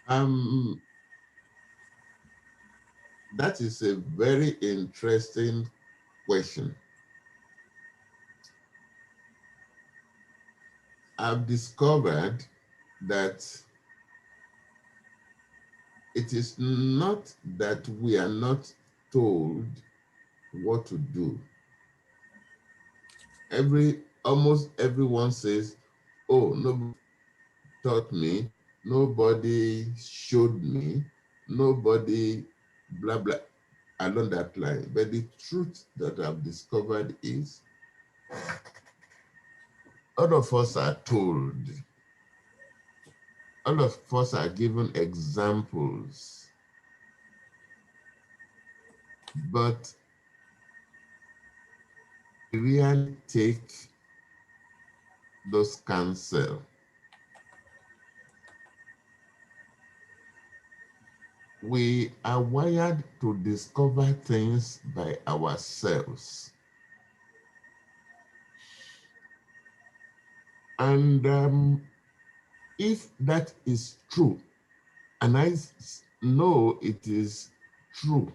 Um, that is a very interesting question. I've discovered that it is not that we are not told what to do. Almost everyone says, oh, nobody taught me, nobody showed me, nobody blah blah along that line. But the truth that I've discovered is all of us are told, all of us are given examples, but we really take those counsel. We are wired to discover things by ourselves. And if that is true, and I know it is true,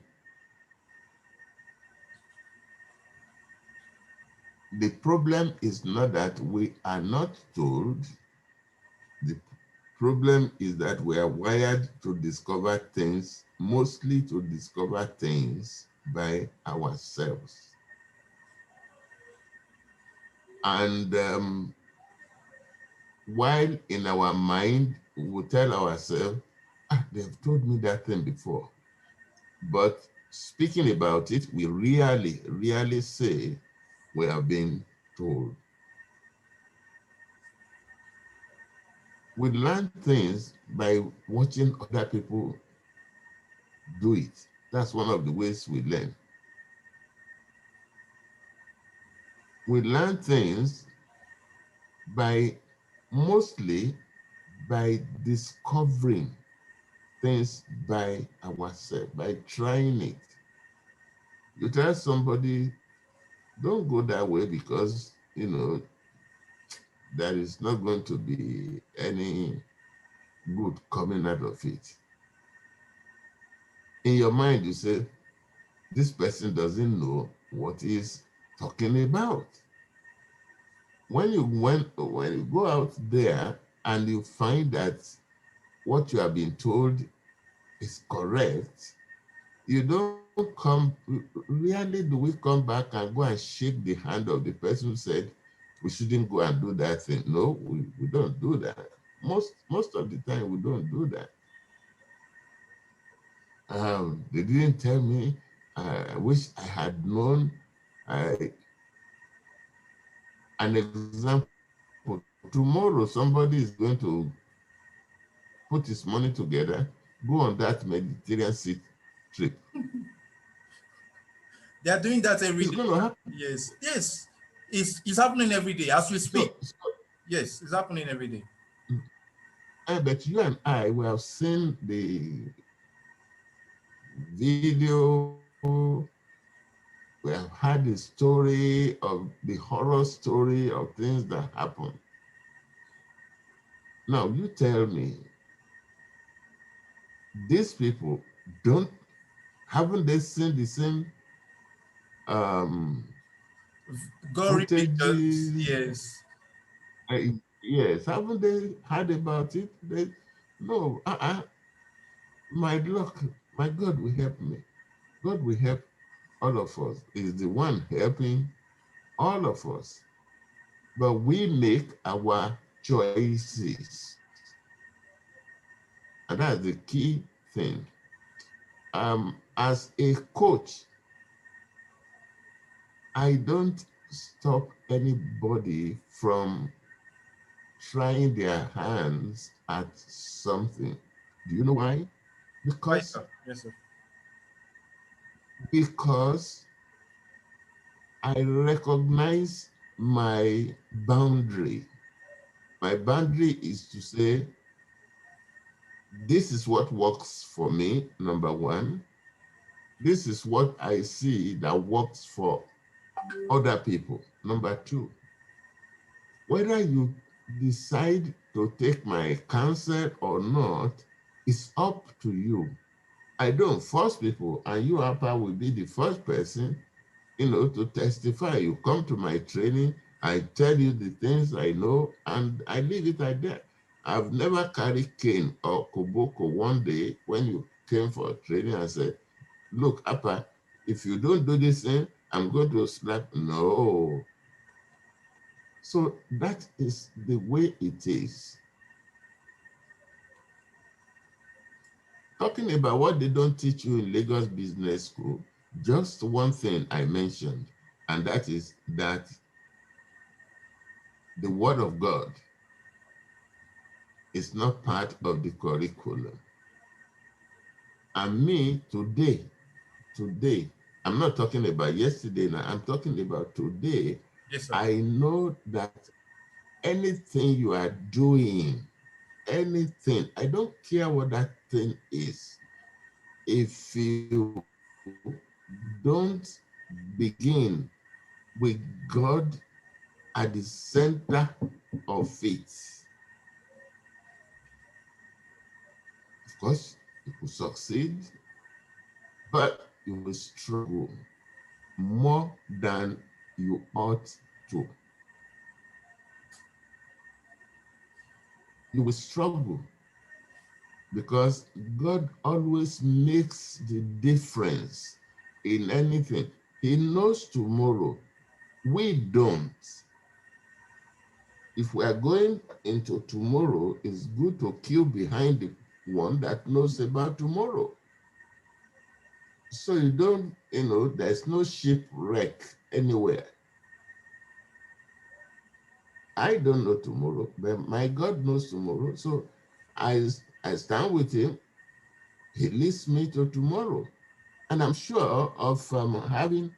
the problem is not that we are not told. The problem is that we are wired to discover things, mostly to discover things by ourselves. And while in our mind, we will tell ourselves, they've told me that thing before. But speaking about it, we really say we have been told. We learn things by watching other people do it. That's one of the ways we learn. We learn things mostly by discovering things by ourselves, by trying it. You tell somebody, don't go that way because, there is not going to be any good coming out of it. In your mind, you say, this person doesn't know what he's talking about. When you go out there and you find that what you have been told is correct, you don't rarely do we come back and go and shake the hand of the person who said we shouldn't go and do that thing. No, we don't do that. Most of the time we don't do that. They didn't tell me. I wish I had known. An example, tomorrow somebody is going to put his money together, go on that Mediterranean Sea trip. They are doing that every It's day. going to happen. Yes, yes. It's happening every day as we speak. So Yes, it's happening every day. but you and I, we have seen the video, we have heard the story of the horror story of things that happen. Now, you tell me, these people haven't they seen the same Gory pictures. footages? Yes. Uh, yes, haven't they heard about it? No, my luck, my God will help me. God will help all of us. Is the one helping all of us. But we make our choices. And that's the key thing. As a coach, I don't stop anybody from trying their hands at something. Do you know why? Why, Because sir? Yes, sir. because I recognize my boundary. My boundary is to say, this is what works for me, number one. This is what I see that works for other people, number two. Whether you decide to take my counsel or not It's up to you. I don't force people, and you, Appa, will be the first person, to testify. You come to my training, I tell you the things I know, and I leave it like that. I've never carried cane or koboko one day when you came for training and said, look, Appa, if you don't do this thing, I'm going to slap. No. So that is the way it is. Talking about what they don't teach you in Lagos Business School, just one thing I mentioned, and that is that the Word of God is not part of the curriculum. And me, today, I'm not talking about yesterday now, I'm talking about today. Yes, sir. I know that anything you are doing, anything, I don't care what that thing is, if you don't begin with God at the center of it, of course, you will succeed, but you will struggle more than you ought to. You will struggle because God always makes the difference in anything. He knows tomorrow. We don't. If we are going into tomorrow, it's good to queue behind the one that knows about tomorrow. So you don't, there's no shipwreck anywhere. I don't know tomorrow, but my God knows tomorrow. So I, I stand with him. He leads me to tomorrow. And I'm sure of having,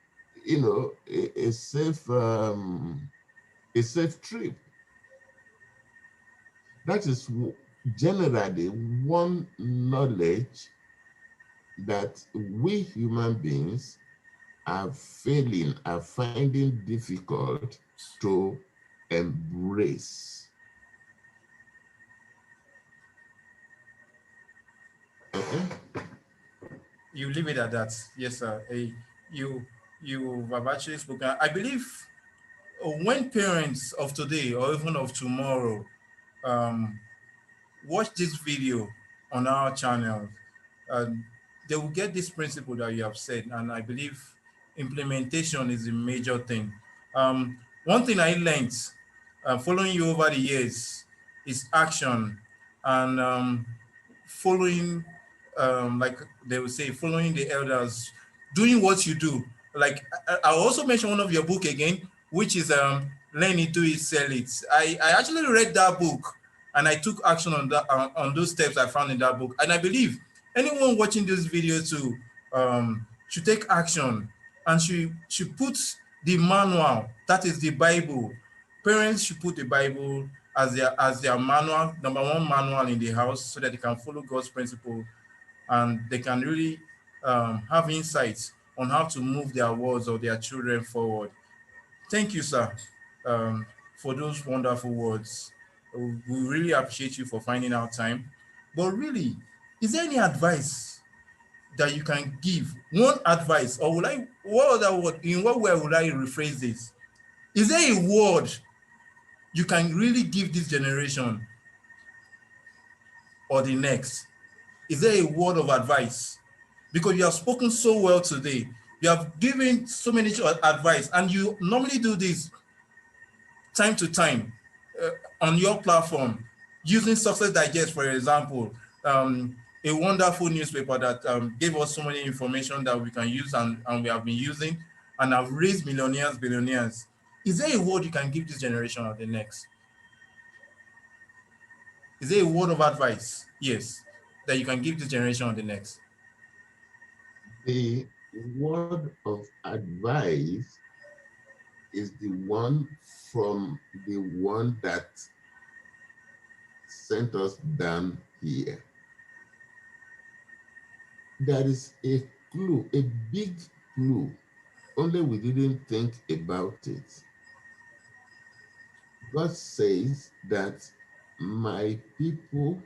a safe trip. That is generally one knowledge that we human beings are finding difficult to embrace. Okay? You leave it at that. Yes, sir. You have actually spoken. I believe when parents of today or even of tomorrow um, watch this video on our channel, um, they will get this principle that you have said, and I believe implementation is a major thing. One thing I learned following you over the years is action and following, like they would say, following the elders, doing what you do. Like I also mentioned one of your book again, which is Learn It, Do It, Sell It. I actually read that book and I took action on that on those steps I found in that book. And I believe anyone watching this video too should take action and should put the manual, that is the Bible. Parents should put the Bible as their manual, number one manual in the house, so that they can follow God's principle and they can really have insights on how to move their words or their children forward. Thank you, sir, um, for those wonderful words. We really appreciate you for finding out time. But really, is there any advice that you can give? One advice, or would I, what other word, in what way would I rephrase this? Is there a word you can really give this generation or the next? Is there a word of advice? Because you have spoken so well today. You have given so many advice, and you normally do this time to time on your platform, using Success Digest, for example, a wonderful newspaper that gave us so many information that we can use and we have been using and have raised millionaires, billionaires. Is there a word you can give this generation or the next? Is there a word of advice? Yes, that you can give this generation or the next? The word of advice is the one from the one that sent us down here. There is a clue, a big clue, only we didn't think about it. God says that my people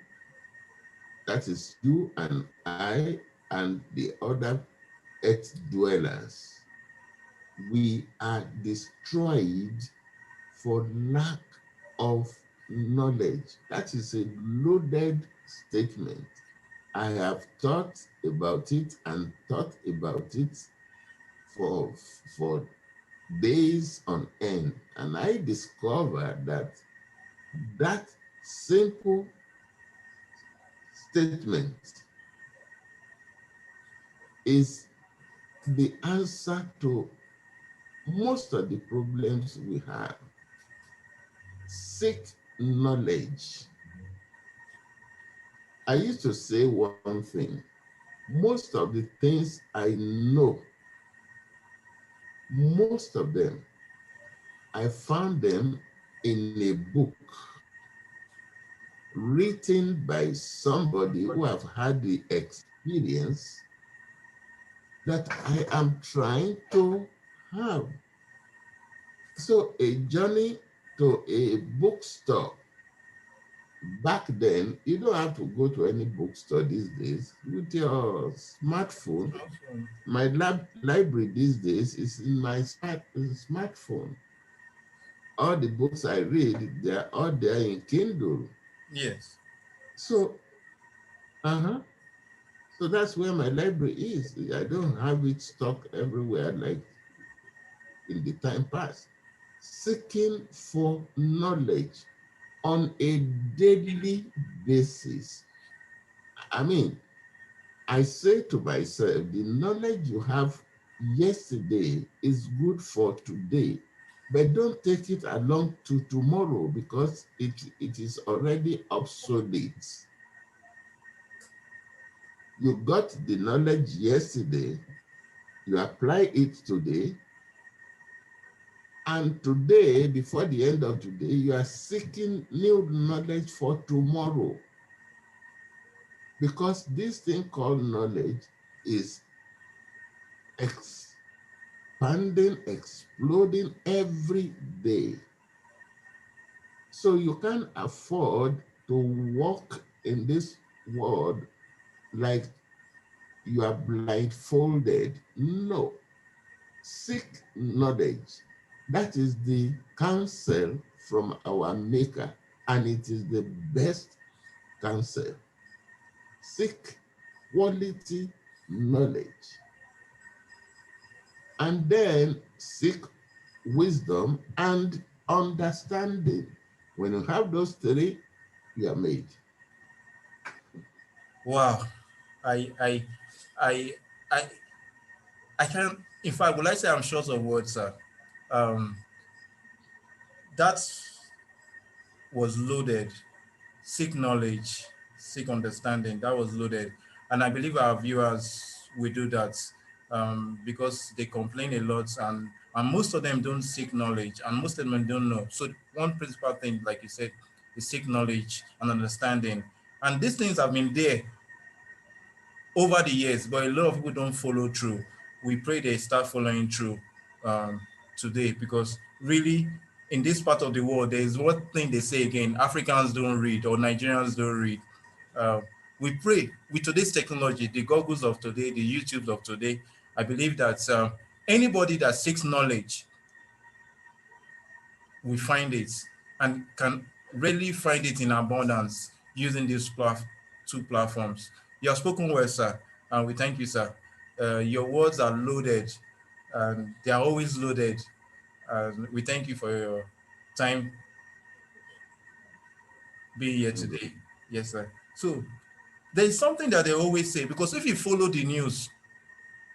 that is you and I and the other earth dwellers, we are destroyed for lack of knowledge. That is a loaded statement. I have thought about it and thought about it for, for days on end. And I discovered that that simple statement is the answer to most of the problems we have. Seek knowledge. I used to say one thing. Most of the things I know, most of them, I found them in a book written by somebody who have had the experience that I am trying to have. So a journey to a bookstore. Back then, you don't have to go to any bookstore these days. With your smartphone, my library these days is in my smartphone. All the books I read, they're all there in Kindle. Yes. So, uh-huh. So that's where my library is. I don't have it stuck everywhere like in the time past. Seeking for knowledge on a daily basis. I mean, I say to myself, the knowledge you have yesterday is good for today, but don't take it along to tomorrow because it is already obsolete. You got the knowledge yesterday, you apply it today, and today, before the end of today, you are seeking new knowledge for tomorrow. Because this thing called knowledge is expanding, exploding every day. So you can't afford to walk in this world like you are blindfolded. No. Seek knowledge. That is the counsel from our Maker, and it is the best counsel. Seek quality knowledge. And then seek wisdom and understanding. When you have those three, you are made. Wow. I I I I I can't, in fact, would I say I'm short of words, sir. Um that was loaded. Seek knowledge, seek understanding. That was loaded. And I believe our viewers will do that, because they complain a lot, and most of them don't seek knowledge, and most of them don't know. So one principal thing, like you said, is seek knowledge and understanding. And these things have been there over the years, but a lot of people don't follow through. We pray they start following through, um, today, because really, in this part of the world, there is one thing they say again: Africans don't read or Nigerians don't read. Uh, we pray with today's technology, the Googles of today, the YouTubes of today. I believe that anybody that seeks knowledge we find it, and can readily find it in abundance using these two platforms. You have spoken well, sir, and we thank you, sir. Your words are loaded, and they are always loaded. And we thank you for your time being here today. Yes, sir. So there is something that they always say, because if you follow the news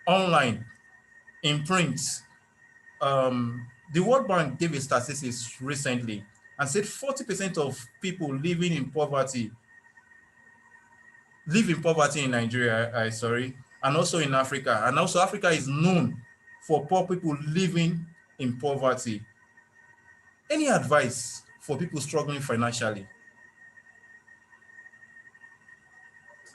online, in print, the World Bank gave a statistics recently and said 40% of people live in poverty in Nigeria, sorry, and also in Africa. And also Africa is known for poor people living in poverty. Any advice for people struggling financially?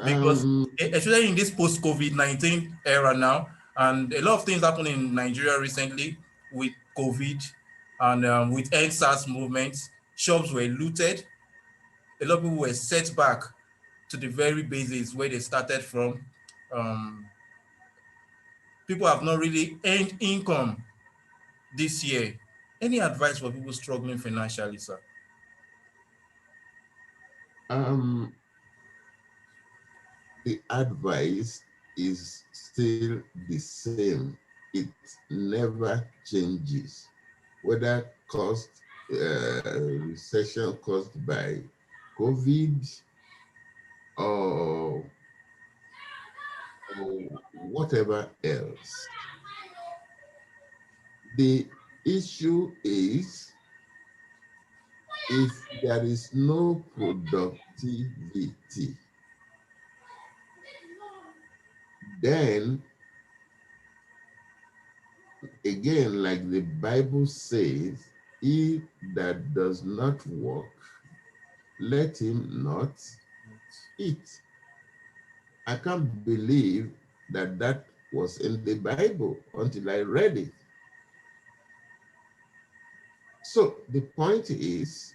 Because Um, especially in this post-COVID-19 era now, and a lot of things happened in Nigeria recently with COVID and with EndSARS movements, shops were looted, a lot of people were set back. to the very basis where they started from. Um, People have not really earned income this year. Any advice for people struggling financially, sir? Um, the advice is still the same. It never changes, whether recession caused by COVID or, or whatever else. The issue is if there is no productivity, then again, like the Bible says, he that does not work, let him not eat. I can't believe that that was in the Bible until I read it. So the point is,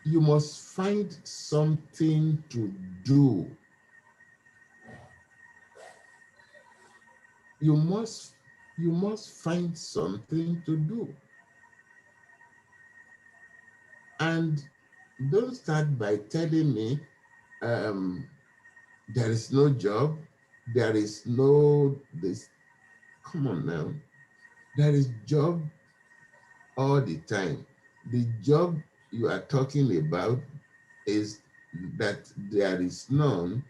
you must find something to do. You must find something to do. And don't start by telling me um, there is no job, there is no this. Come on now. There is job all the time. The job you are talking about is that there is none,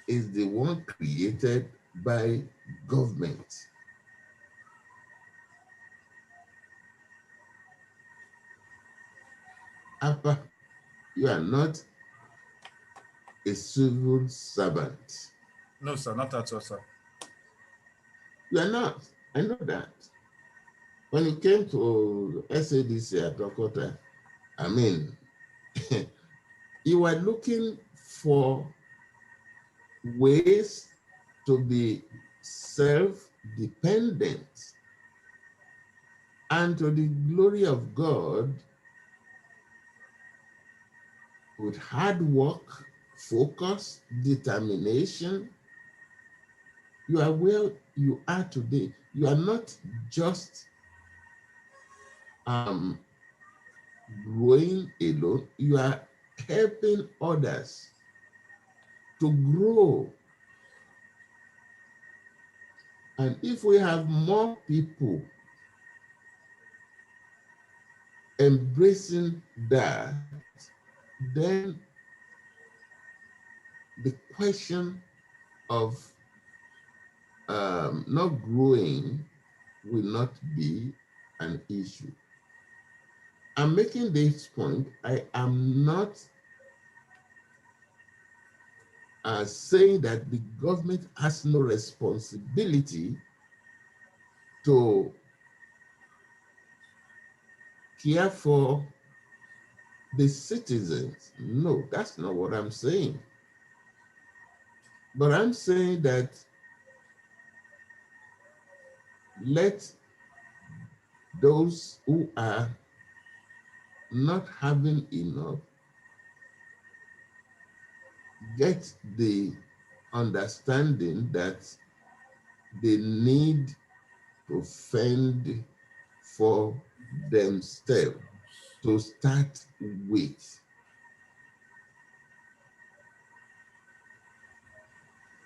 is the one created by government. Apa, you are not a civil servant. No, sir, not at all, sir. You are not. I know that. When it came to SADC at Okota, I mean, you were looking for ways to be self-dependent. And to the glory of God, with hard work, focus, determination, you are where you are today. You are not just growing alone, you are helping others to grow. And if we have more people embracing that, then the question of not growing will not be an issue. I'm making this point. I am not saying that the government has no responsibility to care for the citizens. No, that's not what I'm saying. But I'm saying that let those who are not having enough get the understanding that they need to fend for themselves to start with.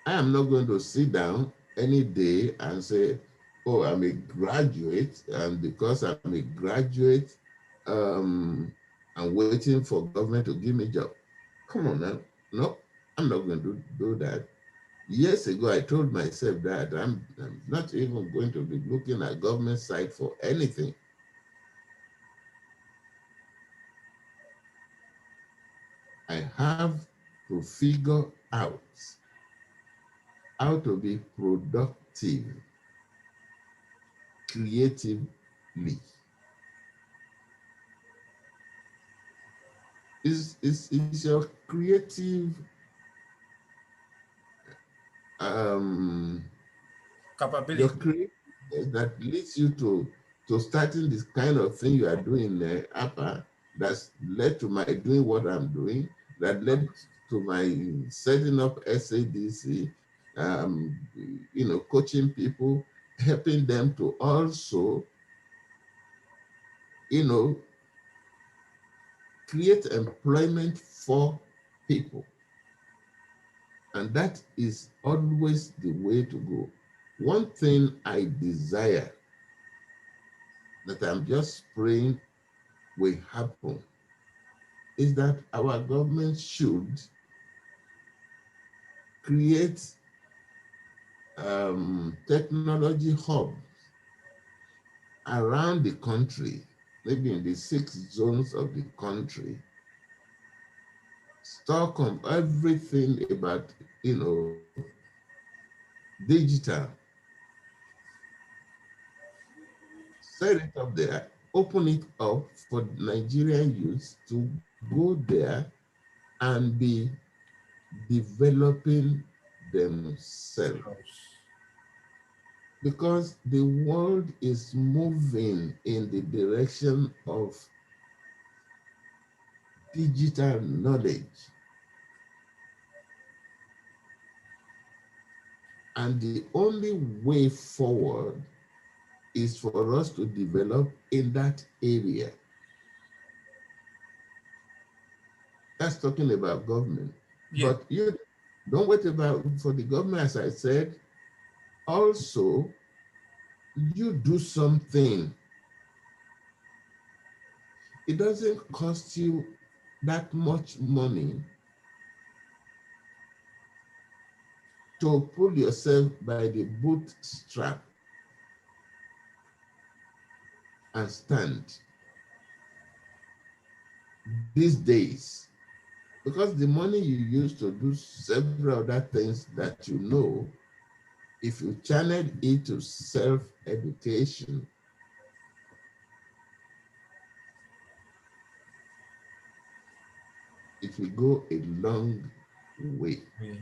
I am not going to sit down any day and say, oh, I'm a graduate, and because I'm a graduate, I'm waiting for government to give me a job. Come on now. No, I'm not going to do that. Years ago, I told myself that I'm not even going to be looking at government side for anything. I have to figure out how to be productive creatively. Is your creative um your Capability. creative that leads you to starting this kind of thing you are doing, Appa? that's led to my doing what I'm doing, that led to my setting up SADC, coaching people, helping them to also, you know, create employment for people. And that is always the way to go. One thing I desire that I'm just praying will happen is that our government should create technology hubs around the country, maybe in the 6 zones of the country, stock on everything about, digital, set it up there, open it up for Nigerian youths to go there and be developing themselves. Because the world is moving in the direction of digital knowledge. And the only way forward is for us to develop in that area. That's talking about government. Yeah. But you don't wait about for the government, as I said. Also, you do something. It doesn't cost you that much money to pull yourself by the bootstrap and stand these days. Because the money you use to do several other things that you know, if you channel it to self-education, it will go a long way. Yeah.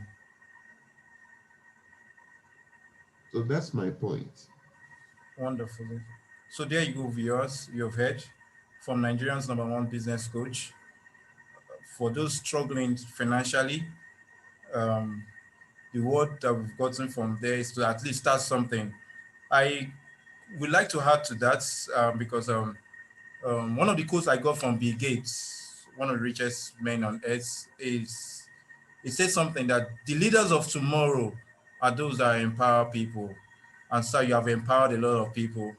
So that's my point. Wonderful. So there you go, viewers. You've heard from Nigerian's number one business coach. For those struggling financially, um, the word that we've gotten from there is to at least start something. I would like to add to that because one of the quotes I got from Bill Gates, one of the richest men on earth, is it says something that the leaders of tomorrow are those that empower people. And so you have empowered a lot of people,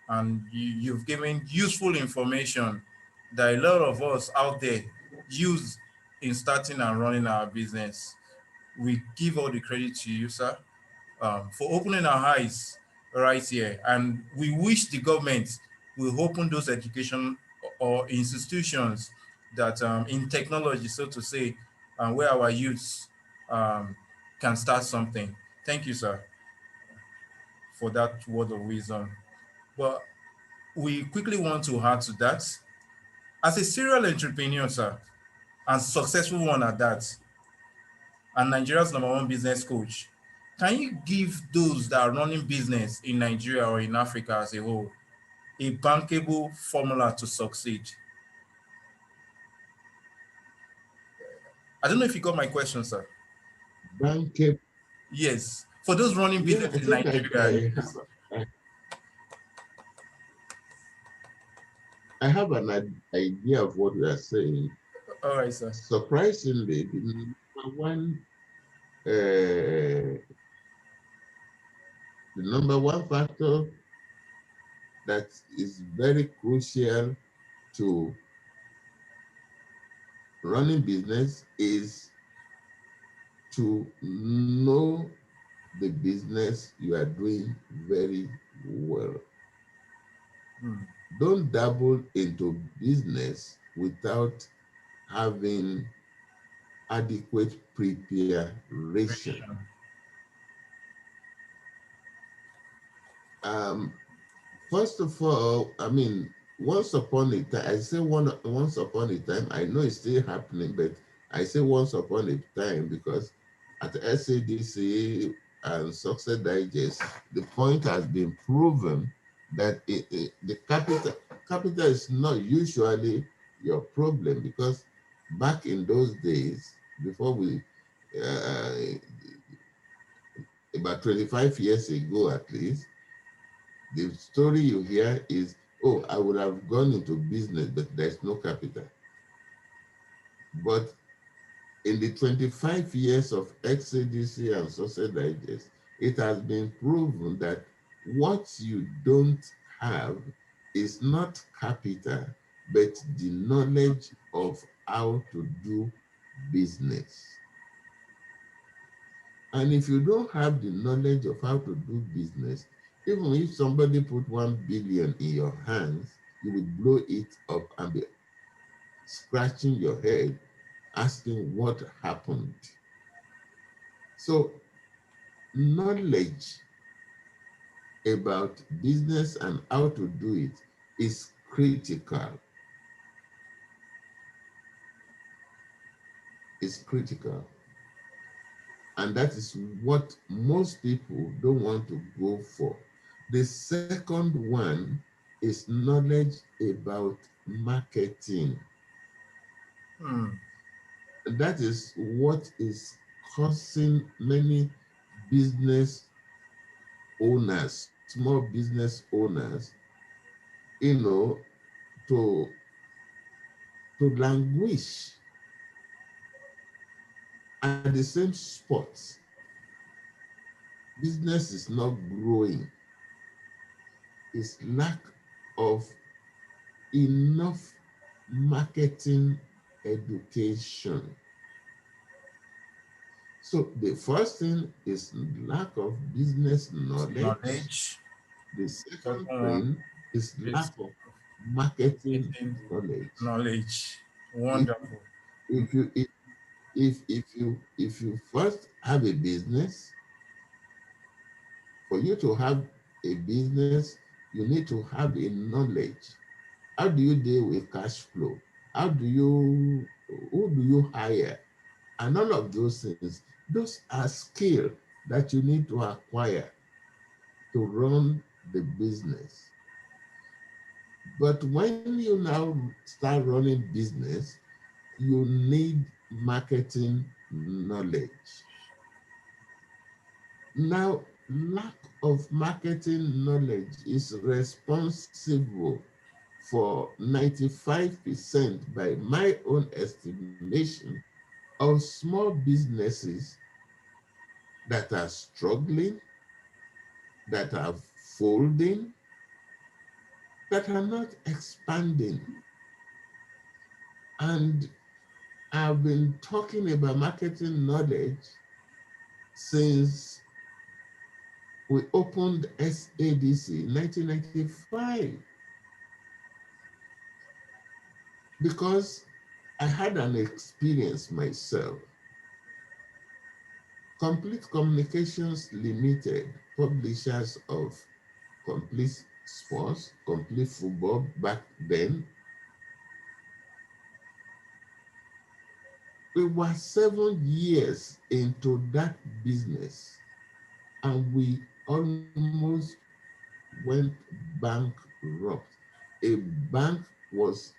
and you've given useful information that a lot of us out there use in starting and running our business. We give all the credit to you, sir, for opening our eyes right here. And we wish the government will open those education or institutions that in technology, so to say, where our youths um, can start something. Thank you, sir, for that word of wisdom. But we quickly want to add to that. As a serial entrepreneur, sir, and successful one at that, and Nigeria's number one business coach, can you give those that are running business in Nigeria or in Africa as a whole a bankable formula to succeed? I don't know if you got my question, sir. Bankable. Yes. For those running Yeah, business I in think Nigeria, yes. I have an idea of what we are saying. All right, sir. Surprisingly, uh, the number one factor that is very crucial to running business is to know the business you are doing very well. Hmm. Don't dabble into business without having adequate preparation. Um, First of all, I mean, once upon a time, I say once upon a time, I know it's still happening, but I say once upon a time because at SADC and Success Digest, the point has been proven that the capital is not usually your problem, because back in those days, before we, uh, about 25 years ago at least, the story you hear is, oh, I would have gone into business, but there's no capital. But in the 25 years of XADC and Social Digest, it has been proven that what you don't have is not capital, but the knowledge of how to do business. And if you don't have the knowledge of how to do business, even if somebody put 1 billion in your hands, you will blow it up and be scratching your head, asking what happened. So knowledge about business and how to do it is critical. It's critical. And that is what most people don't want to go for. The second one is knowledge about marketing. Hmm. That is what is causing many business owners, small business owners, you know, to languish at the same spot. Business is not growing. It's lack of enough marketing education. So the first thing is lack of business knowledge. Knowledge. The Second second one thing is is lack of marketing getting knowledge. knowledge. If Wonderful. if you if you first have a business, for you to have a business, you need to have a knowledge. How do you deal with cash flow? How do you, who do you hire? And all of those things, those are skills that you need to acquire to run the business. But when you now start running business, you need marketing knowledge. Now, lack of marketing knowledge is responsible for 95%, by my own estimation, of small businesses that are struggling, that are folding, that are not expanding. And I've been talking about marketing knowledge since we opened SADC in 1995, because I had an experience myself. Complete Communications Limited, publishers of Complete Sports, Complete Football back then, we were 7 years into that business and we almost went bankrupt. A bank was,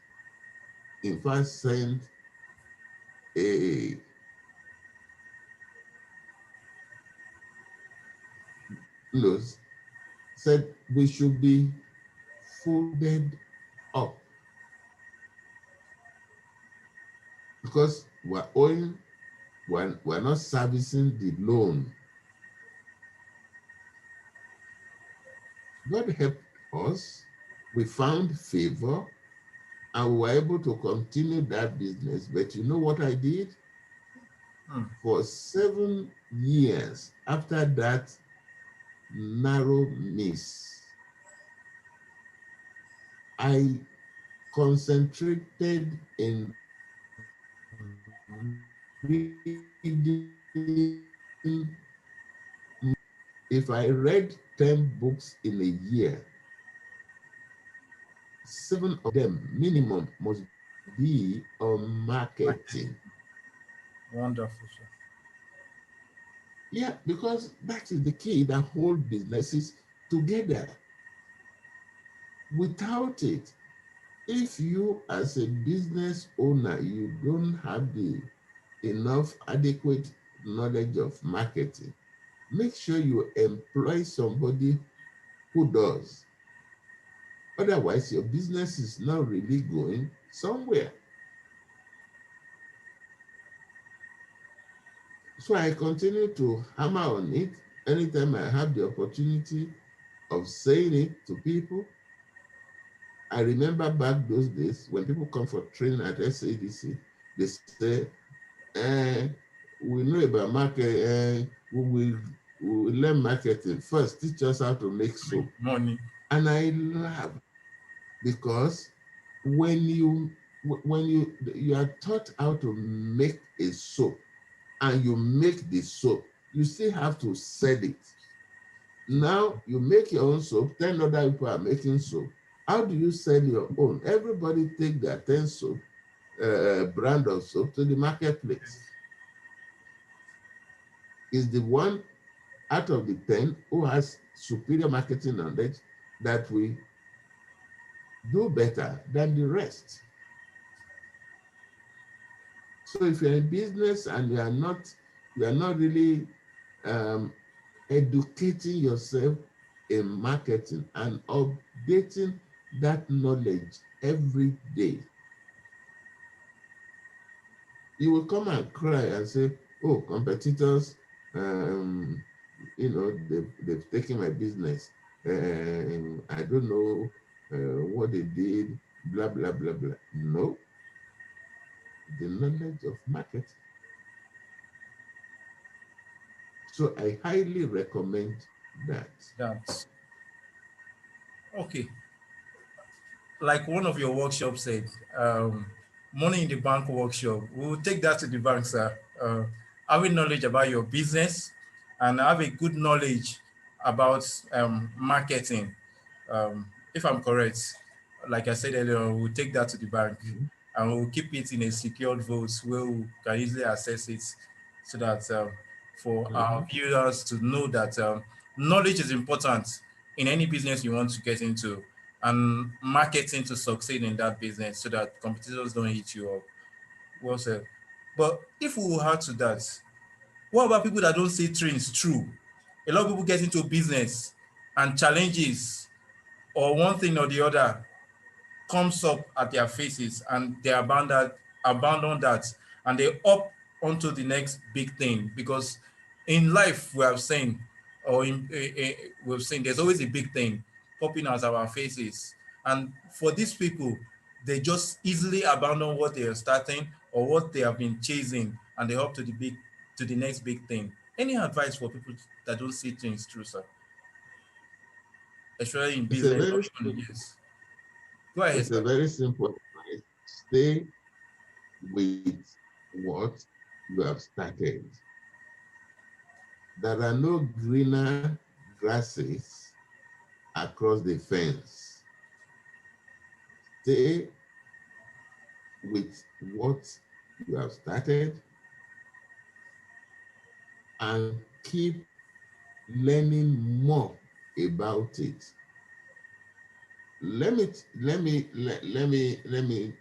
in fact, sent a, notice, said we should be folded up because we're owing, we're not servicing the loan. God helped us. We found favor and we were able to continue that business. But you know what I did? Hmm. For 7 years after that narrow miss, I concentrated in reading. If I read 10 books in a year, 7 of them minimum must be on marketing. Wonderful, sir. Yeah, because that is the key that hold businesses together. Without it, If you as a business owner, you don't have the enough adequate knowledge of marketing, make sure you employ somebody who does. Otherwise, your business is not really going somewhere. So I continue to hammer on it anytime I have the opportunity of saying it to people. I remember back those days when people come for training at SADC, they say, eh, we know about market, we will learn marketing. First, teach us how to make Make soap. money. And I laugh because when you are taught how to make a soap and you make the soap, you still have to sell it. Now you make your own soap, 10 other people are making soap. How do you sell your own? Everybody take their 10 soap, brand of soap to the marketplace. Is the one out of the 10 who has superior marketing knowledge that will do better than the rest. So if you're in business and you are not really um, educating yourself in marketing and updating that knowledge every day, you will come and cry and say, oh, competitors, um, they've taken my business. I don't know what they did, blah, blah, blah, blah. No, the knowledge of marketing. So I highly recommend that. That's okay. Like one of your workshops said, money in the bank workshop. We'll take that to the bank, sir. Having knowledge about your business and have a good knowledge about marketing. If I'm correct, like I said earlier, we'll take that to the bank Mhm. and we'll keep it in a secured vault where we can easily access it so that for our Mhm. viewers to know that knowledge is important in any business you want to get into and marketing to succeed in that business so that competitors don't eat you up. Well said. But if we will add to that, what about people that don't see things through? A lot of people get into business and challenges or one thing or the other comes up at their faces and they abandon that and they up onto the next big thing because in life we have seen or we've seen there's always a big thing popping out of our faces and for these people they just easily abandon what they are starting or what they have been chasing and they up to the next big thing. Any advice for people that don't see things through, sir, especially in It's a business or very even in simple, yes? Go ahead, it's a sir. very simple advice. Stay with what you have started. There are no greener grasses across the fence. Stay with what you have started and keep learning more about it. Let me let me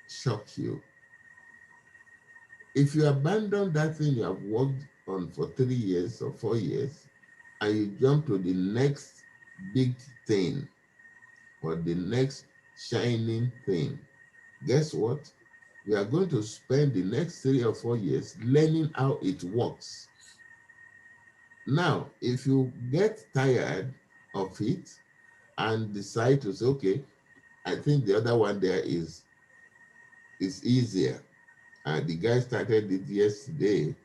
shock you. If you abandon that thing you have worked on for 3 years or 4 years and you jump to the next big thing or the next shining thing, guess what? You are going to spend the next 3 or 4 years learning how it works. Now, if you get tired of it and decide to say, okay, I think the other one there is easier. The guy started it yesterday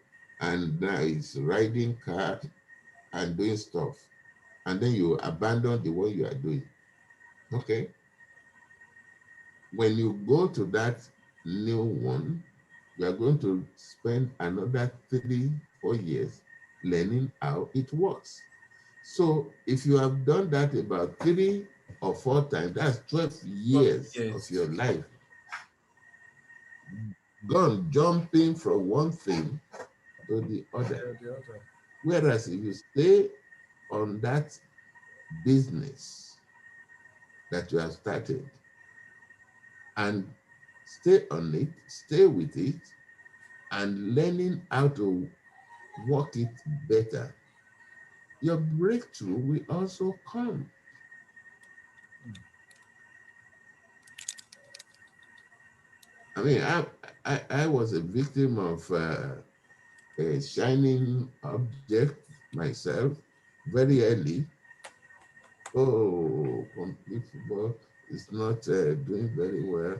and now he's riding car and doing stuff. And then you abandon the one you are doing. Okay. When you go to that new one, you are going to spend another 3 4 years learning how it works. So if you have done that about 3 or 4 times, that's 12 12 years of years. your life gone jumping from one thing to the other. The other. Whereas if you stay on that business that you have started, and stay on it, stay with it, and learning how to work it better, your breakthrough will also come. I mean, I was a victim of a shining object myself very early. Oh, complete football is not doing very well.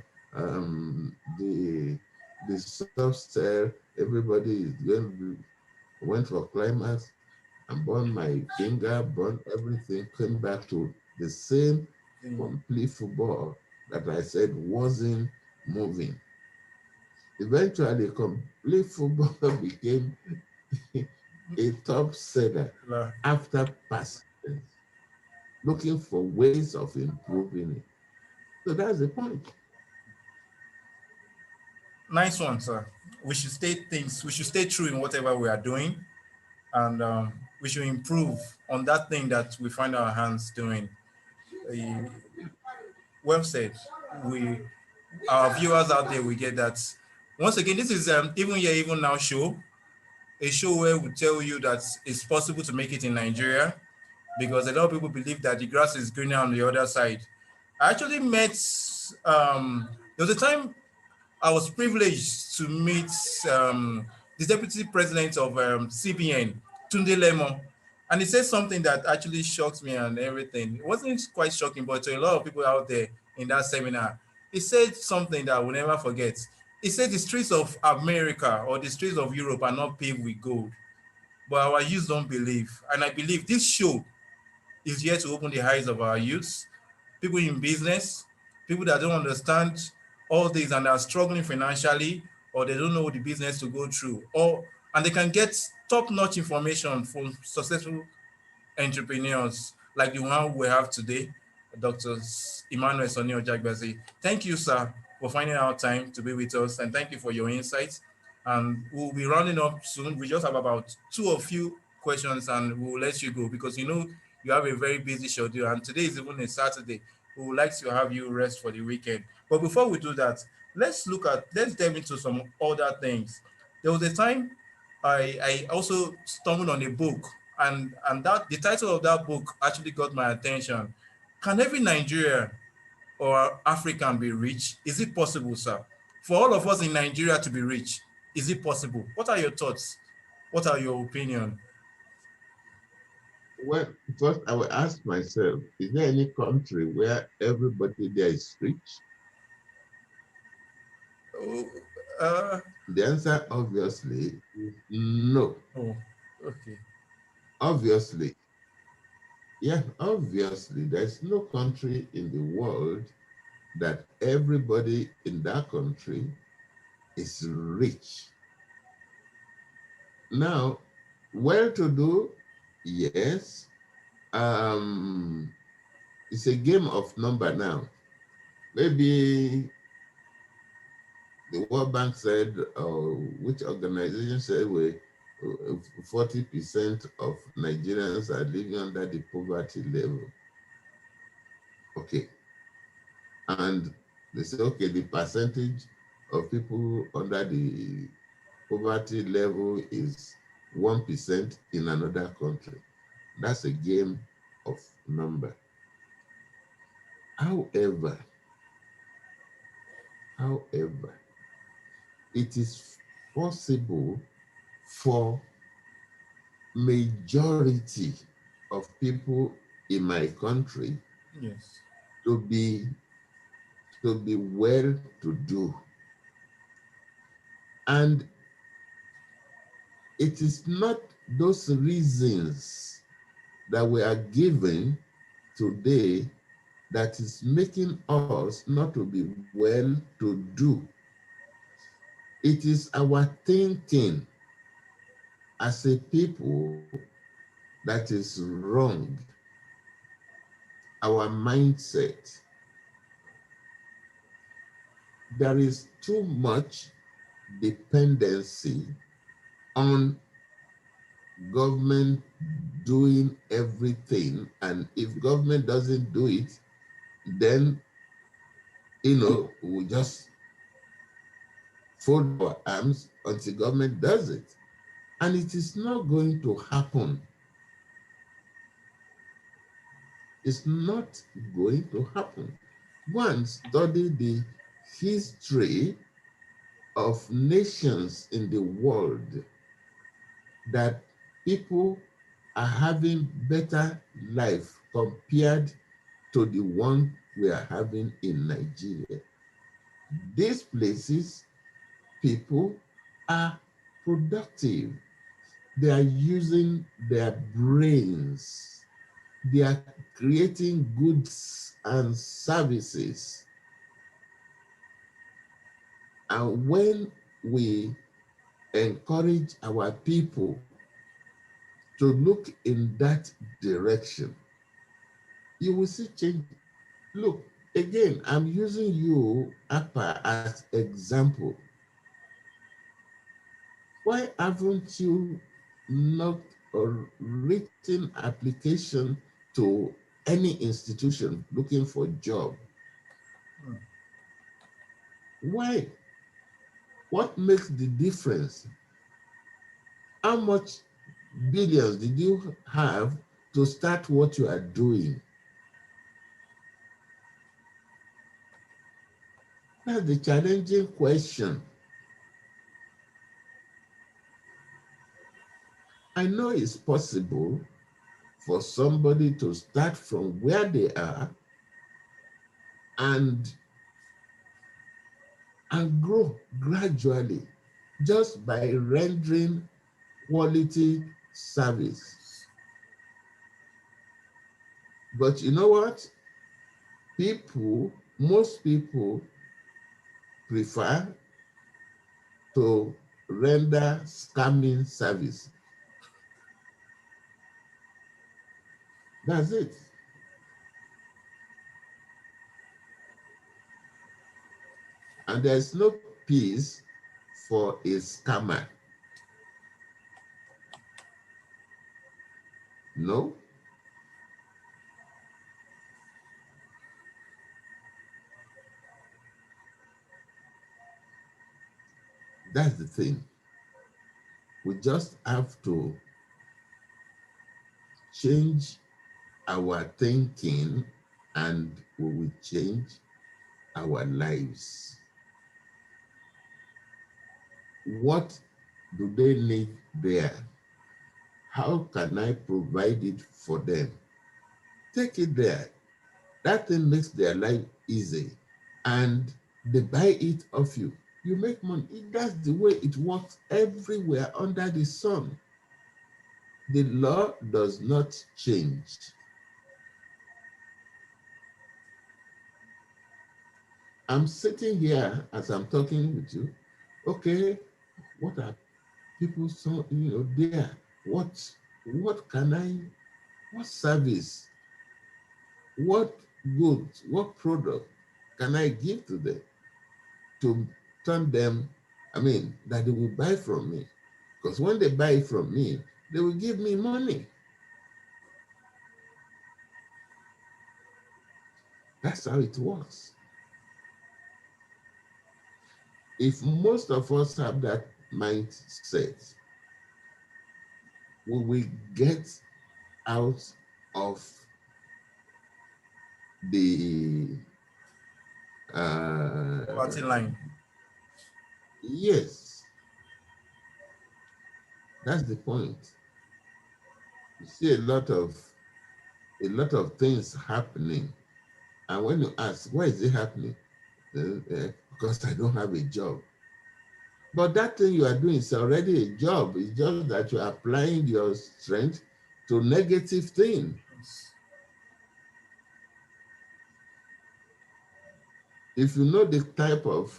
The soft cell, everybody is going. Went for climax and burned my finger, burned everything. Came back to the same Mm. complete football that I said wasn't moving. Eventually, complete football became a top seller La- after persistence, looking for ways of improving it. So that's the point. Nice one, sir. We should stay true in whatever we are doing, and we should improve on that thing that we find our hands doing. Uh, well said. We, our viewers out there, we get that. Once again, this is Even Here, Even Now show, a show where we tell you that it's possible to make it in Nigeria, because a lot of people believe that the grass is greener on the other side. I actually met, there was a time I was privileged to meet the deputy president of CBN, Tunde Lemon, and he said something that actually shocked me and everything. It wasn't quite shocking, but to a lot of people out there in that seminar, he said something that I will never forget. He said the streets of America or the streets of Europe are not paved with gold, but our youth don't believe. And I believe this show is here to open the eyes of our youths, people in business, people that don't understand all this and are struggling financially, or they don't know the business to go through, or and they can get top-notch information from successful entrepreneurs like the one we have today, Dr. Emmanuel Ojeagbase. Thank you, sir, for finding out time to be with us, and thank you for your insights. And we'll be rounding up soon. We just have about two or few questions, and we'll let you go because you have a very busy schedule, and today is even a Saturday. We would like to have you rest for the weekend. But before we do that, let's delve into some other things. There was a time I also stumbled on a book, and that the title of that book actually got my attention. Can every Nigerian or African be rich? Is it possible, sir? For all of us in Nigeria to be rich, is it possible? What are your thoughts? What are your opinion? Well, first I will ask myself, is there any country where everybody there is rich? Oh, uh, The answer obviously is no. oh, okay. Obviously, yeah, obviously, there's no country in the world that everybody in that country is rich. Now, well to do, yes. Um, it's a game of number now. Maybe the World Bank said, or which organization said, 40% of Nigerians are living under the poverty level. Okay. And they say, okay, the percentage of people under the poverty level is 1% in another country. That's a game of number. However, however, it is possible for majority of people in my country Yes. to be well to do. And it is not those reasons that we are given today that is making us not to be well to do. It is our thinking as a people that is wrong, our mindset. There is too much dependency on government doing everything. And if government doesn't do it, then we just fold our arms until government does it. And it is not going to happen. It's not going to happen. Go and study the history of nations in the world that people are having better life compared to the one we are having in Nigeria. These places, people are productive. They are using their brains. They are creating goods and services. And when we encourage our people to look in that direction, you will see change. Look, again, I'm using you, Apa, as example. Why haven't you not written application to any institution looking for job? Why? What makes the difference? How much billions did you have to start what you are doing? That's the challenging question. I know it's possible for somebody to start from where they are and grow gradually just by rendering quality service. But you know what? Most people prefer to render scamming service. That's it. And there's no peace for a scammer. No. That's the thing. We just have to change our thinking and we will change our lives. What do they need there? How can I provide it for them? Take it there. That thing makes their life easy. And they buy it off you. You make money. That's the way it works everywhere under the sun. The law does not change. I'm sitting here as I'm talking with you. Okay, what are people so there? What can I, what service, what goods, what product can I give to them to turn them, that they will buy from me? Because when they buy from me, they will give me money. That's how it works. If most of us have that mindset, we will get out of the Poverty line. yes, that's the point. You see a lot of things happening, and when you ask why is it happening, because I don't have a job. But that thing you are doing is already a job. It's just that you are applying your strength to negative thing. If you know the type of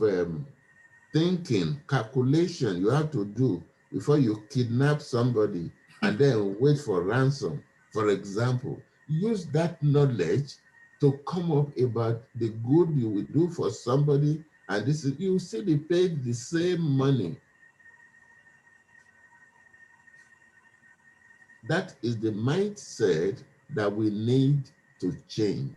thinking, calculation you have to do before you kidnap somebody and then wait for ransom, for example, use that knowledge to come up about the good you will do for somebody, and you will still be paid the same money. That is the mindset that we need to change.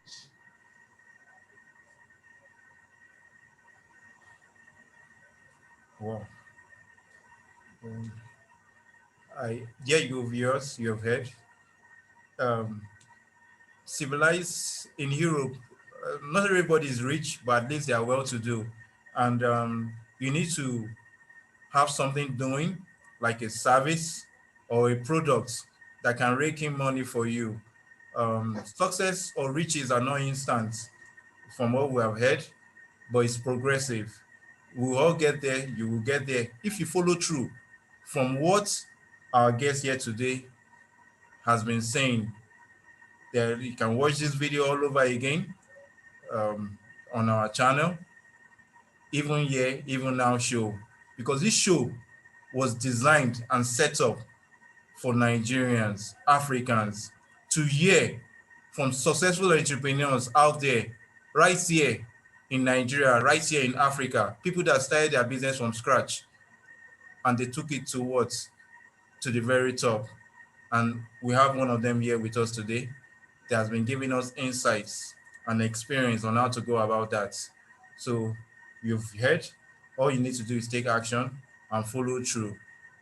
Wow. Um, yeah, you have heard. Um, Civilized in Europe, not everybody is rich, but at least they are well to do. And you need to have something doing, like a service or a product that can rake in money for you. Success or riches are not instant from what we have heard, but it's progressive. We will all get there. You will get there if you follow through from what our guest here today has been saying. That you can watch this video all over again on our channel, even here, even now show, because this show was designed and set up for Nigerians, Africans to hear from successful entrepreneurs out there, right here in Nigeria, right here in Africa, people that started their business from scratch and they took it to what? To the very top. And we have one of them here with us today that has been giving us insights and experience on how to go about that. So you've heard, all you need to do is take action and follow through.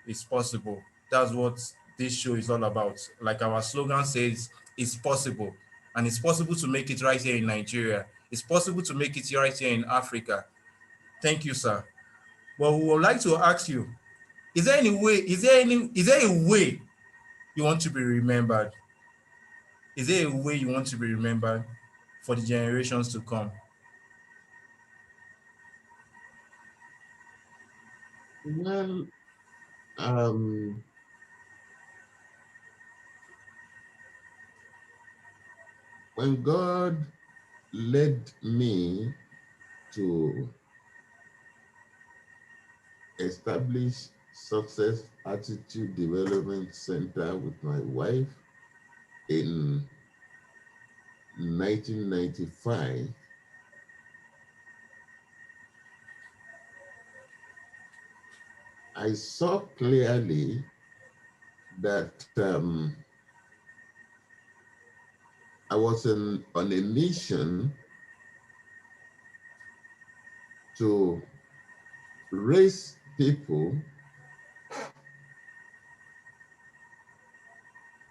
It's possible. That's what this show is all about. Like our slogan says, it's possible. And it's possible to make it right here in Nigeria. It's possible to make it right here in Africa. Thank you, sir. But we would like to ask you, is there a way you want to be remembered? Is there a way you want to be remembered for the generations to come? Well, um, when God led me to establish Success Attitude Development Center with my wife in 1995, I saw clearly that I was on a mission to raise people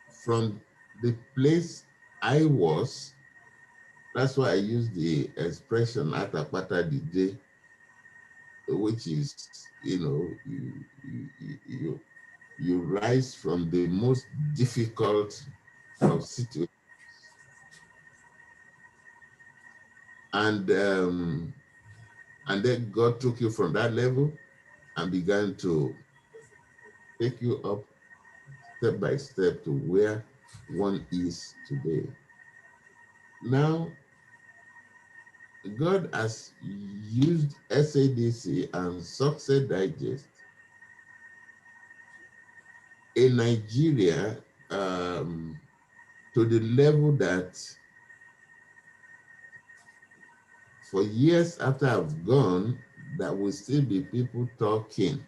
from the place I was. That's why I use the expression "atapata dide," which is, you rise from the most difficult of situations, and and then God took you from that level and began to take you up step by step to where one is today. Now, God has used SADC and Success Digest in Nigeria to the level that for years after I've gone, there will still be people talking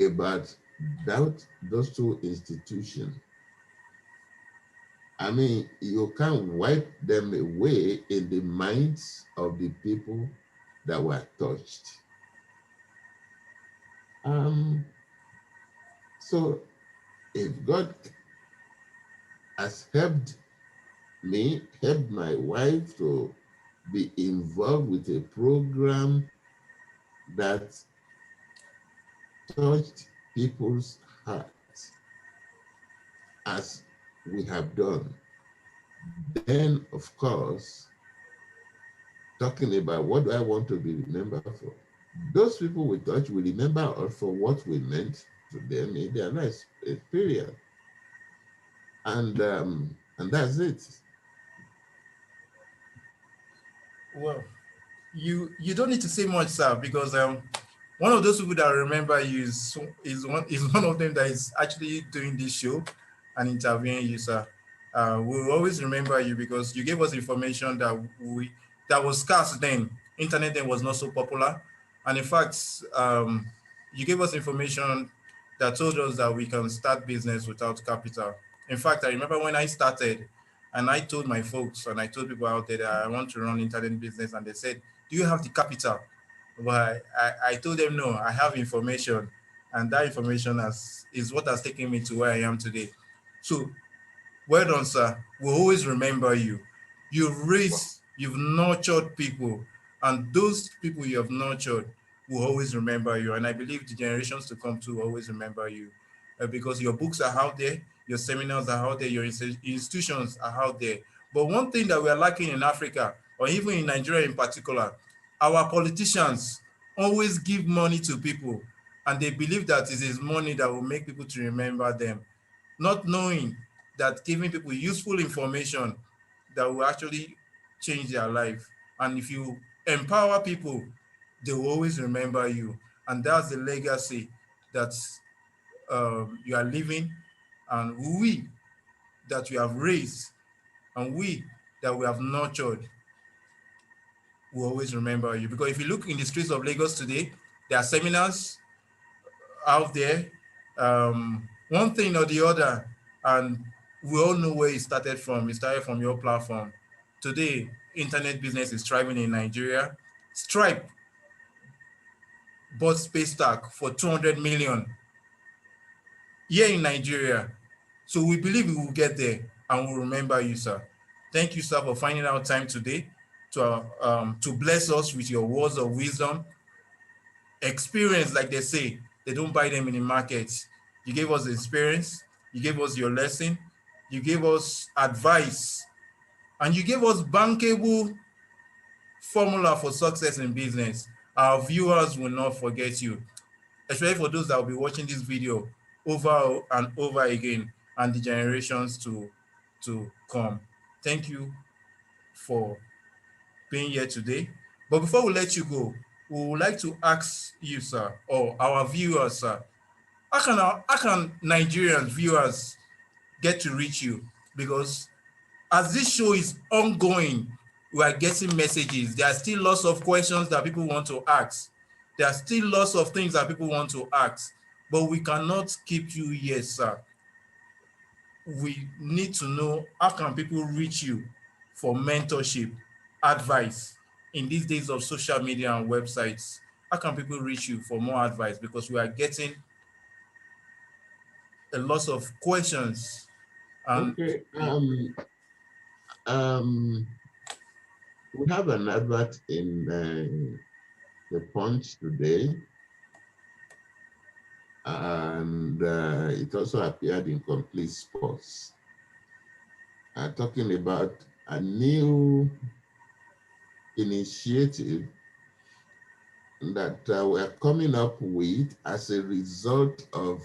about those two institutions. I mean, you can't wipe them away in the minds of the people that were touched. So if God has helped my wife to be involved with a program that touched people's hearts as we have done, then of course, talking about what do I want to be remembered for, those people we touch will remember us for what we meant to them in their lives, period. And that's it. Well, you don't need to say much, sir, because one of those people that remember you is one of them that is actually doing this show and interviewing you, sir. We'll always remember you because you gave us information that was scarce then. Internet then was not so popular, and in fact, you gave us information that told us that we can start business without capital. In fact, I remember when I started, and I told my folks and I told people out there that I want to run internet business, and they said, "Do you have the capital?" But I told them no, I have information, and that information is what has taken me to where I am today. So well done, sir. We'll always remember you. You've raised, you've nurtured people, and those people you have nurtured will always remember you. And I believe the generations to come to will always remember you, because your books are out there, your seminars are out there, your institutions are out there. But one thing that we are lacking in Africa, or even in Nigeria in particular, our politicians always give money to people, and they believe that it is money that will make people to remember them, not knowing that giving people useful information that will actually change their life. And if you empower people, they will always remember you. And that's the legacy that you are living, and we that we have raised, and we that we have nurtured will always remember you. Because if you look in the streets of Lagos today, there are seminars out there, one thing or the other, and we all know where it started from. It started from your platform. Today, internet business is thriving in Nigeria. Stripe bought Space Stack for 200 million here in Nigeria. So we believe we will get there, and we'll remember you, sir. Thank you, sir, for finding out time today to bless us with your words of wisdom, experience. Like they say, they don't buy them in the market. You gave us the experience, you gave us your lesson, you gave us advice, and you gave us bankable formula for success in business. Our viewers will not forget you, especially for those that will be watching this video over and over again, and the generations to come. Thank you for being here today. But before we let you go, we would like to ask you, sir, or our viewers, sir, how can Nigerian viewers get to reach you? Because as this show is ongoing, we are getting messages. There are still lots of questions that people want to ask. There are still lots of things that people want to ask, but we cannot keep you here, sir. We need to know, how can people reach you for mentorship, advice in these days of social media and websites? How can people reach you for more advice? Because we are getting a lot of questions, and Okay. Um, we have an advert in the Punch today, and it also appeared in Complete Sports, talking about a new initiative that we're coming up with as a result of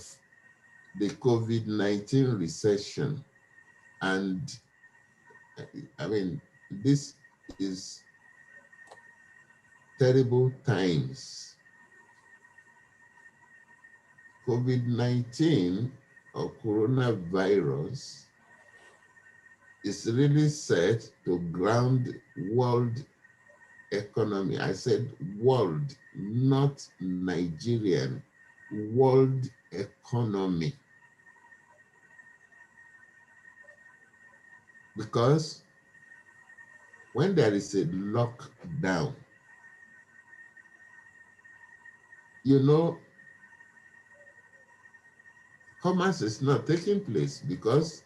the COVID-19 recession. And I mean, this is terrible times. COVID-19 or coronavirus is really set to ground world economy. I said world, not Nigerian, world economy. Because when there is a lockdown, you know, commerce is not taking place because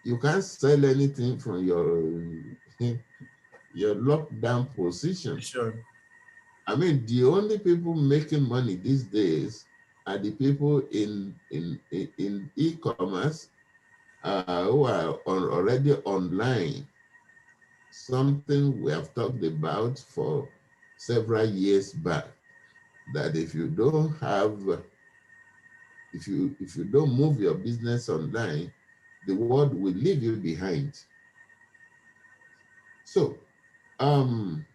you can't sell anything from your lockdown position. sure. I mean, the only people making money these days are the people in e-commerce who are already online. Something we have talked about for several years back, that if you don't have, if you don't move your business online, the world will leave you behind. So um,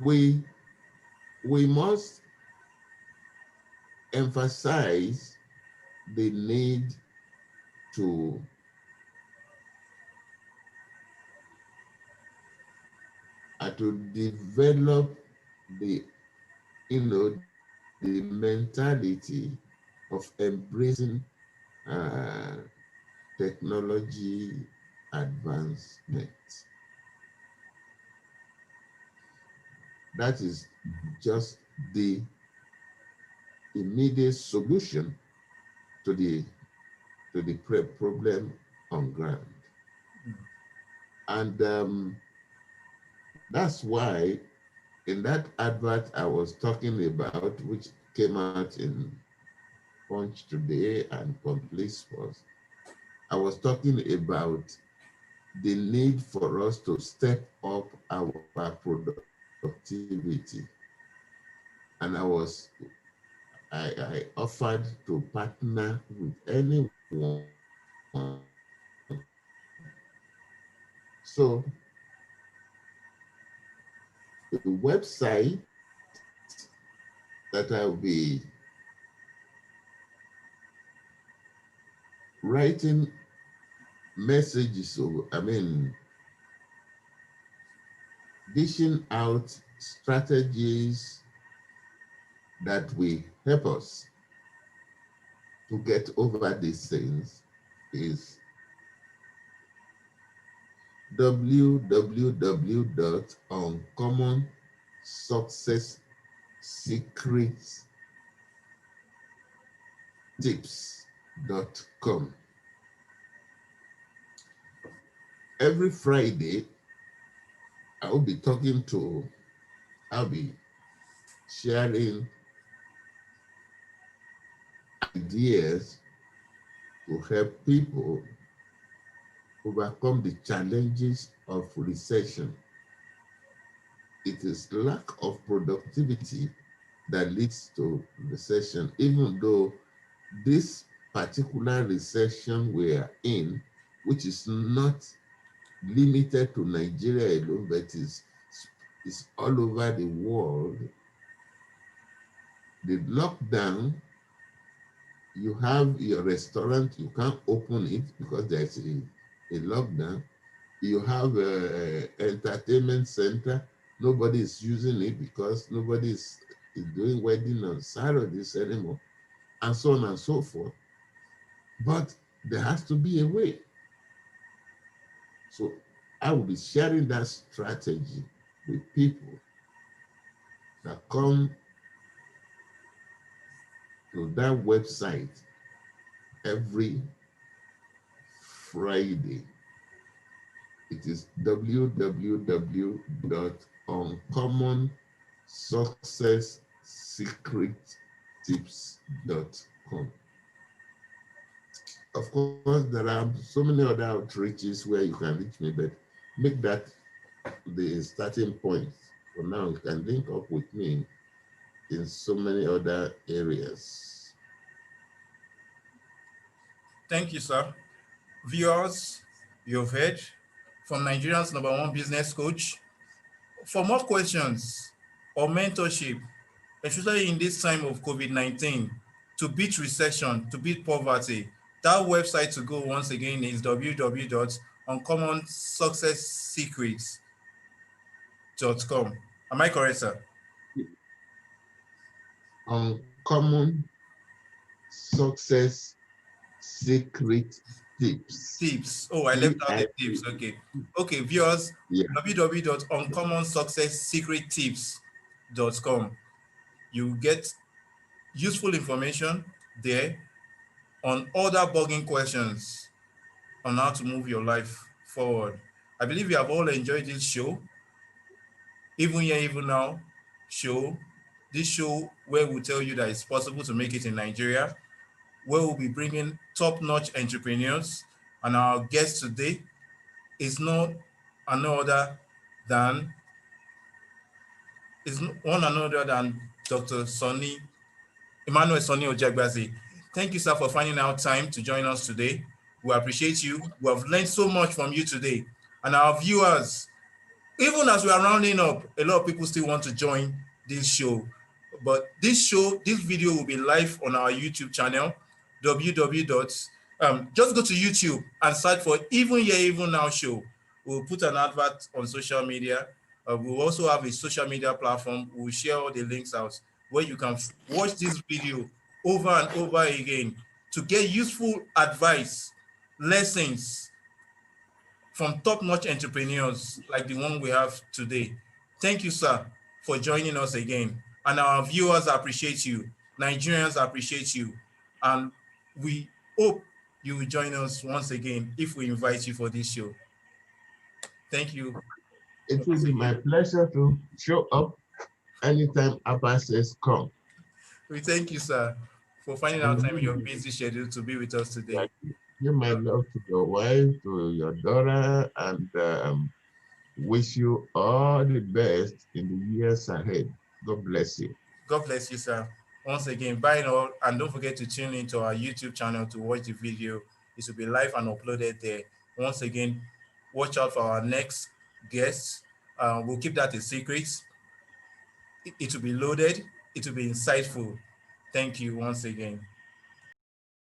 we must emphasize the need to develop the the mentality of embracing uh, technology advancement. That is just the immediate solution to the problem on ground. And that's why in that advert I was talking about, which came out in Punch today and Complete Sports, I was talking about the need for us to step up our productivity. And I offered to partner with anyone. So the website that I'll be writing messages, dishing out strategies that will help us to get over these things is www.uncommonsuccesstips.com. Every Friday, I'll be I'll be sharing ideas to help people overcome the challenges of recession. It is lack of productivity that leads to recession, even though this particular recession we are in, which is not limited to Nigeria alone, but is all over the world. The lockdown, you have your restaurant, you can't open it because there's a lockdown. You have a entertainment center, nobody is using it because nobody is doing wedding on Saturdays anymore, and so on and so forth. But there has to be a way. So I will be sharing that strategy with people that come to that website every Friday. It is www.uncommonsuccesstips.com. Of course, there are so many other outreaches where you can reach me, but make that the starting point. For now, you can link up with me in so many other areas. Thank you, sir. Viewers, you've heard from Nigeria's #1 business coach. For more questions or mentorship, especially in this time of COVID-19, to beat recession, to beat poverty, that website to go once again is www.uncommonsuccesssecrets.com. Am I correct, sir? Uncommon Success Secret Tips. Tips. Oh, I left out the tips. Okay. Okay, viewers, Yeah. www.uncommonsuccesssecretttips.com. You get useful information there on other bugging questions on how to move your life forward. I believe you have all enjoyed this show, even here, even now show. This show where we tell you that it's possible to make it in Nigeria, where we'll be bringing top-notch entrepreneurs. And our guest today is not another than one another than Dr. Emmanuel Ojeagbase. Thank you, sir, for finding out time to join us today. We appreciate you. We have learned so much from you today. And our viewers, even as we are rounding up, a lot of people still want to join this show. But this video will be live on our YouTube channel, www. Just go to YouTube and search for Even Here, Even Now show. We'll put an advert on social media. We'll also have a social media platform. We'll share all the links out where you can watch this video over and over again to get useful advice, lessons from top-notch entrepreneurs like the one we have today. Thank you, sir, for joining us again. And our viewers appreciate you. Nigerians appreciate you. And we hope you will join us once again if we invite you for this show. Thank you It will once be again. my pleasure to show up anytime Abba says come. We thank you, sir, for finding out time in your And busy schedule to be with us today. like, give my love to your wife, to your daughter, and wish you all the best in the years ahead. God bless you. God bless you, sir. Once again, bye now, and don't forget to tune into our YouTube channel to watch the video. It will be live and uploaded there. Once again, watch out for our next guest. We'll keep that a secret. It will be loaded. It will be insightful. Thank you once again.